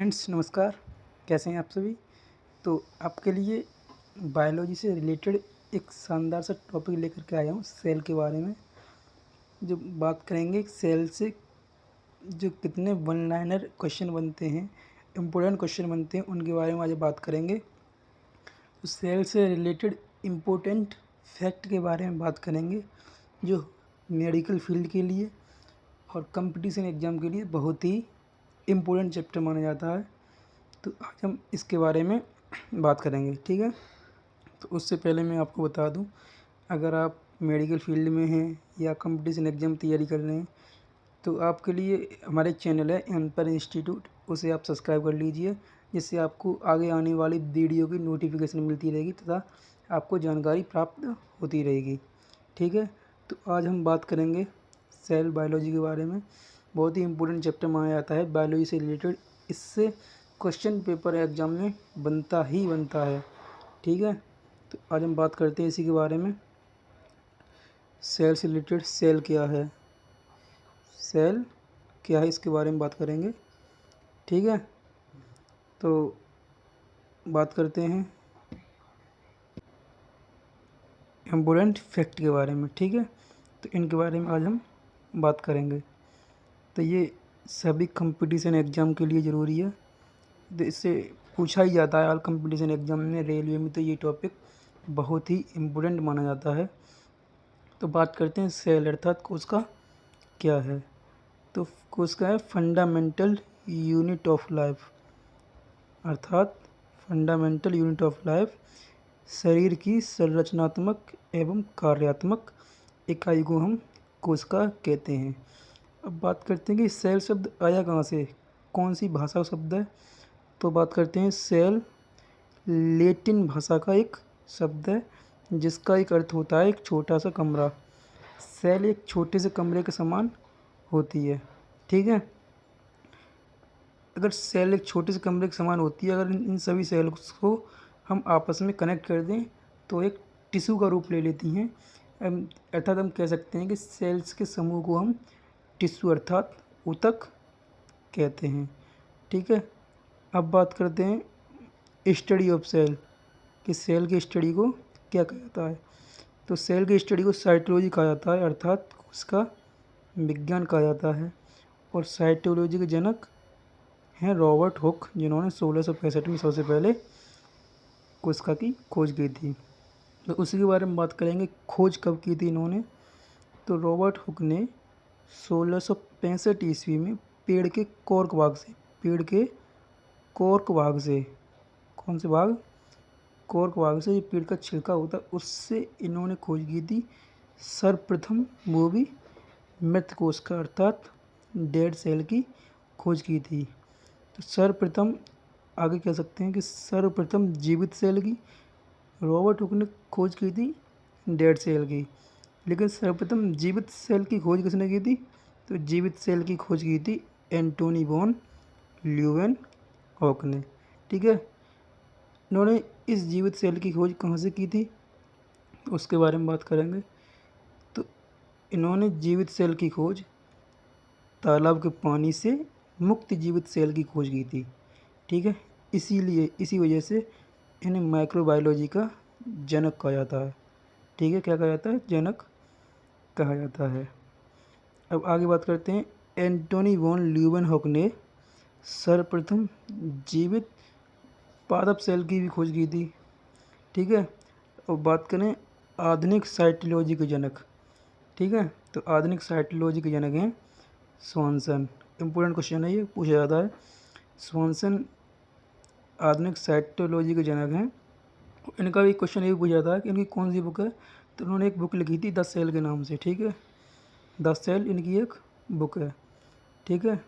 Friends नमस्कार। कैसे हैं आप सभी। तो आपके लिए बायोलॉजी से रिलेटेड एक शानदार सा टॉपिक लेकर के आया हूँ सेल के बारे में। जो बात करेंगे सेल से जो कितने वन लाइनर क्वेश्चन बनते हैं, इम्पोर्टेंट क्वेश्चन बनते हैं, उनके बारे में आज बात करेंगे। तो सेल से रिलेटेड इम्पोर्टेंट फैक्ट के बारे में बात करेंगे जो मेडिकल फील्ड के लिए और कंपटीशन एग्ज़ाम के लिए बहुत ही इम्पोर्टेंट चैप्टर माना जाता है। तो आज हम इसके बारे में बात करेंगे, ठीक है। तो उससे पहले मैं आपको बता दूं, अगर आप मेडिकल फील्ड में हैं या कंपटीशन एग्ज़ाम तैयारी कर रहे हैं तो आपके लिए हमारे चैनल है एम्पर इंस्टीट्यूट, उसे आप सब्सक्राइब कर लीजिए, जिससे आपको आगे आने वाली वीडियो की नोटिफिकेशन मिलती रहेगी तथा आपको जानकारी प्राप्त होती रहेगी, ठीक है। तो आज हम बात करेंगे सेल बायोलॉजी के बारे में। बहुत ही इम्पोर्टेंट चैप्टर माना जाता है बायोलॉजी से रिलेटेड। इससे क्वेश्चन पेपर एग्ज़ाम में बनता ही बनता है, ठीक है। तो आज हम बात करते हैं इसी के बारे में। सेल से रिलेटेड सेल क्या है, सेल क्या है, इसके बारे में बात करेंगे, ठीक है। तो बात करते हैं इम्पोर्टेंट फैक्ट के बारे में, ठीक है। तो इनके बारे में आज हम बात करेंगे। तो ये सभी कंपटीशन एग्ज़ाम के लिए ज़रूरी है। तो इससे पूछा ही जाता है ऑल कंपटीशन एग्ज़ाम में, रेलवे में, तो ये टॉपिक बहुत ही इम्पोर्टेंट माना जाता है। तो बात करते हैं सेल अर्थात कोशिका क्या है। तो कोशिका है फंडामेंटल यूनिट ऑफ लाइफ, अर्थात फंडामेंटल यूनिट ऑफ लाइफ शरीर की संरचनात्मक एवं कार्यात्मक इकाई को हम कोशिका कहते हैं। अब बात करते हैं कि सेल शब्द आया कहाँ से, कौन सी भाषा का शब्द है। तो बात करते हैं सेल लैटिन भाषा का एक शब्द है जिसका एक अर्थ होता है एक छोटा सा कमरा। सेल एक छोटे से कमरे के समान होती है, ठीक है। अगर सेल एक छोटे से कमरे के समान होती है, अगर इन सभी सेल्स को हम आपस में कनेक्ट कर दें तो एक टिश्यू का रूप ले लेती हैं। अर्थात हम कह सकते हैं कि सेल्स के समूह को हम टिश्यू अर्थात ऊतक कहते हैं, ठीक है। अब बात करते हैं स्टडी ऑफ सेल, कि सेल की स्टडी को क्या कहा जाता है। तो सेल की स्टडी को साइटोलॉजी कहा जाता है, अर्थात उसका विज्ञान कहा जाता है। और साइटोलॉजी के जनक हैं रॉबर्ट हुक, जिन्होंने 1665 में सबसे पहले कोशिका की खोज की थी। तो उसी के बारे में बात करेंगे, खोज कब की थी इन्होंने। तो रॉबर्ट हुक ने 1665 ईस्वी में पेड़ के कॉर्क भाग से, पेड़ के कॉर्क भाग से, कौन से भाग, कॉर्क भाग से, जो पेड़ का छिलका होता है उससे इन्होंने खोज की थी सर्वप्रथम मूवी मृत कोशिका अर्थात डेड सेल की खोज की थी। तो सर्वप्रथम आगे कह सकते हैं कि सर्वप्रथम जीवित सेल की रॉबर्ट हुक ने खोज की थी डेड सेल की। लेकिन सर्वप्रथम जीवित सेल की खोज किसने की थी। तो जीवित सेल की खोज की थी एंटोनी वॉन ल्यूवेन हॉक ने, ठीक है। इन्होंने इस जीवित सेल की खोज कहाँ से की थी तो उसके बारे में बात करेंगे। तो इन्होंने जीवित सेल की खोज तालाब के पानी से मुक्त जीवित सेल की खोज की थी, ठीक है। इसीलिए इसी वजह से इन्हें माइक्रोबायोलॉजी का जनक कहा जाता है, ठीक है। क्या कहा जाता है, जनक कहा जाता है। अब आगे बात करते हैं, एंटोनी वॉन ल्यूवेनहॉक ने सर्वप्रथम जीवित पादप सेल की भी खोज की थी, ठीक है। अब बात करें आधुनिक साइटोलॉजी के जनक, ठीक है। तो आधुनिक साइटोलॉजी के जनक हैं स्वानसन। इम्पोर्टेंट क्वेश्चन है, ये पूछा जाता है। स्वानसन आधुनिक साइटोलॉजी के जनक हैं। इनका भी क्वेश्चन ये भी पूछा जाता है कि इनकी कौन सी बुक है। तो उन्होंने एक बुक लिखी थी द सेल के नाम से, ठीक है। द सेल इनकी एक बुक है, ठीक है।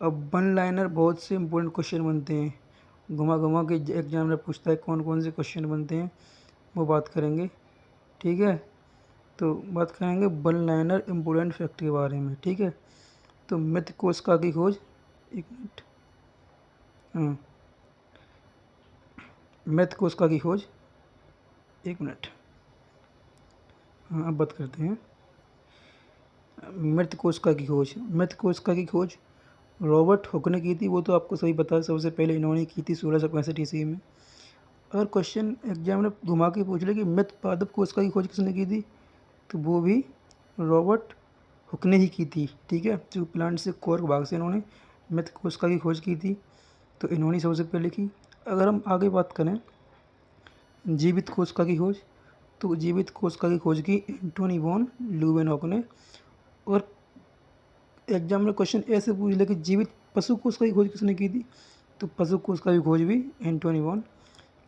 अब वन लाइनर बहुत से इंपॉर्टेंट क्वेश्चन बनते हैं, घुमा घुमा के एग्जामिनर पूछता है कौन कौन से क्वेश्चन बनते हैं, वो बात करेंगे, ठीक है। तो बात करेंगे वन लाइनर इम्पोर्टेंट फैक्ट के बारे में, ठीक है। तो मृत कोशिका की खोज, एक मिनट, हाँ, मृत कोशिका की खोज, एक मिनट, हाँ अब बात करते हैं मृत कोशिका की खोज। मृत कोशिका की खोज रॉबर्ट हुक ने की थी, वो तो आपको सभी पता है, सबसे पहले इन्होंने की थी 1665 ईस्वी में। अगर क्वेश्चन एग्जाम में घुमा के पूछ ले कि मृत पादप कोशिका की खोज किसने की थी, तो वो भी रॉबर्ट हुक ने ही की थी, ठीक है। जो प्लांट से कोर भाग से इन्होंने मृत कोशिका की खोज की थी, तो इन्होंने सबसे पहले की। अगर हम आगे बात करें जीवित कोशिका की खोज, तो जीवित कोशिका की खोज की एंटोनी वॉन ल्यूवेनहॉक ने। और एग्जाम में क्वेश्चन ऐसे पूछ ले कि जीवित पशु कोशिका की खोज किसने की थी, तो पशु कोशिका की खोज भी एंटोनी वॉन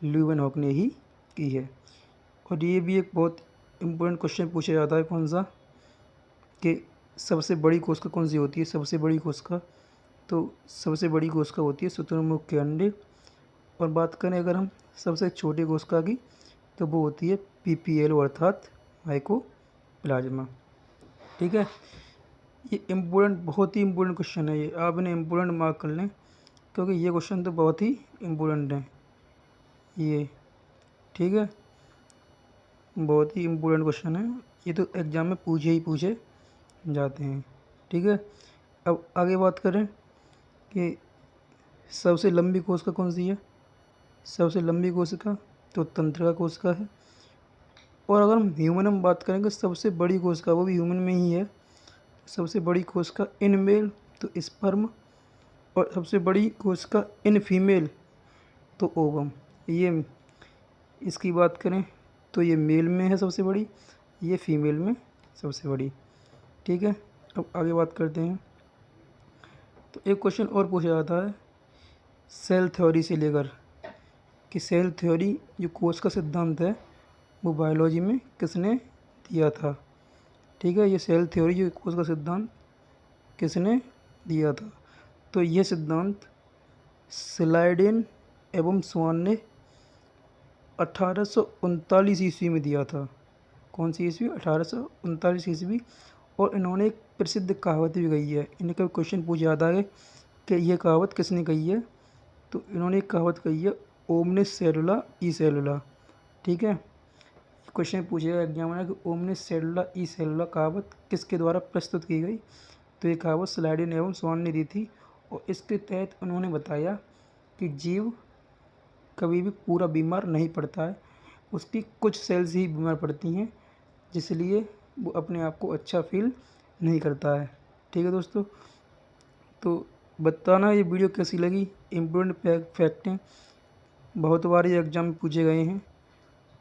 ल्यूवेनहॉक ने ही की है। और ये भी एक बहुत इम्पोर्टेंट क्वेश्चन पूछा जाता है, कौन सा, कि सबसे बड़ी कोशिका कौन सी होती है। सबसे बड़ी कोशिका, तो सबसे बड़ी कोशिका होती है शुतुरमुर्ग के अंडे। और बात करें अगर हम सबसे छोटी कोशिका की, तो वो होती है PPL अर्थात माइकोप्लाज्मा, ठीक है। ये इम्पोर्टेंट, बहुत ही इम्पोर्टेंट क्वेश्चन है ये, आप इन्हें इम्पोर्टेंट मार्क कर लें, क्योंकि ये क्वेश्चन तो बहुत ही इम्पोर्टेंट है ये, ठीक है। बहुत ही इम्पोर्टेंट क्वेश्चन है ये, तो एग्ज़ाम में पूछे ही पूछे जाते हैं, ठीक है। अब आगे बात करें कि सबसे लंबी कोशिका कौन सी है। सबसे लंबी कोशिका तो तंत्रिका कोशिका है। और अगर हम ह्यूमन में बात करेंगे सबसे बड़ी कोशिका, वो भी ह्यूमन में ही है। सबसे बड़ी कोशिका इन मेल तो स्पर्म, और सबसे बड़ी कोशिका इन फीमेल तो ओवम। ये इसकी बात करें तो ये मेल में है सबसे बड़ी, ये फीमेल में सबसे बड़ी, ठीक है। अब आगे बात करते हैं। तो एक क्वेश्चन और पूछा जाता है सेल थ्योरी से लेकर, कि सेल थ्योरी जो कोश का सिद्धांत है वो बायोलॉजी में किसने दिया था, ठीक है। ये सेल थ्योरी जो कोश का सिद्धांत किसने दिया था, तो यह सिद्धांत स्लाइडेन एवं स्वान ने 1839 ईस्वी में दिया था। कौन सी ईस्वी? 1839 ईस्वी। और इन्होंने एक प्रसिद्ध कहावत भी कही है, इनका क्वेश्चन पूछा जाता है कि यह कहावत किसने कही है, तो इन्होंने एक कहावत कही है ओमनिस सेलुला ई सेलुला, ठीक है। क्वेश्चन पूछेगा एग्जाम में कि ओमनिस सेलुला ई सेलुला कहावत किसके द्वारा प्रस्तुत की गई, तो ये कहावत स्लाइडेन एवं स्वान ने दी थी। और इसके तहत उन्होंने बताया कि जीव कभी भी पूरा बीमार नहीं पड़ता है, उसकी कुछ सेल्स ही बीमार पड़ती हैं, जिसलिए वो अपने आप को अच्छा फील नहीं करता है, ठीक है दोस्तों। तो बताना ये वीडियो कैसी लगी। इम्पोर्टेंट फैक्ट हैं, बहुत बार ये एग्ज़ाम में पूछे गए हैं,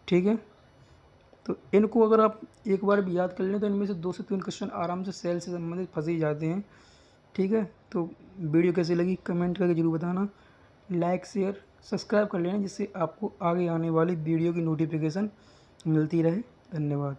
ठीक है। तो इनको अगर आप एक बार भी याद कर लें तो इनमें से 2 से 3 क्वेश्चन आराम से सेल से संबंधित फंस ही जाते हैं, ठीक है। तो वीडियो कैसी लगी कमेंट करके ज़रूर बताना, लाइक शेयर सब्सक्राइब कर लेना, जिससे आपको आगे आने वाली वीडियो की नोटिफिकेशन मिलती रहे। धन्यवाद।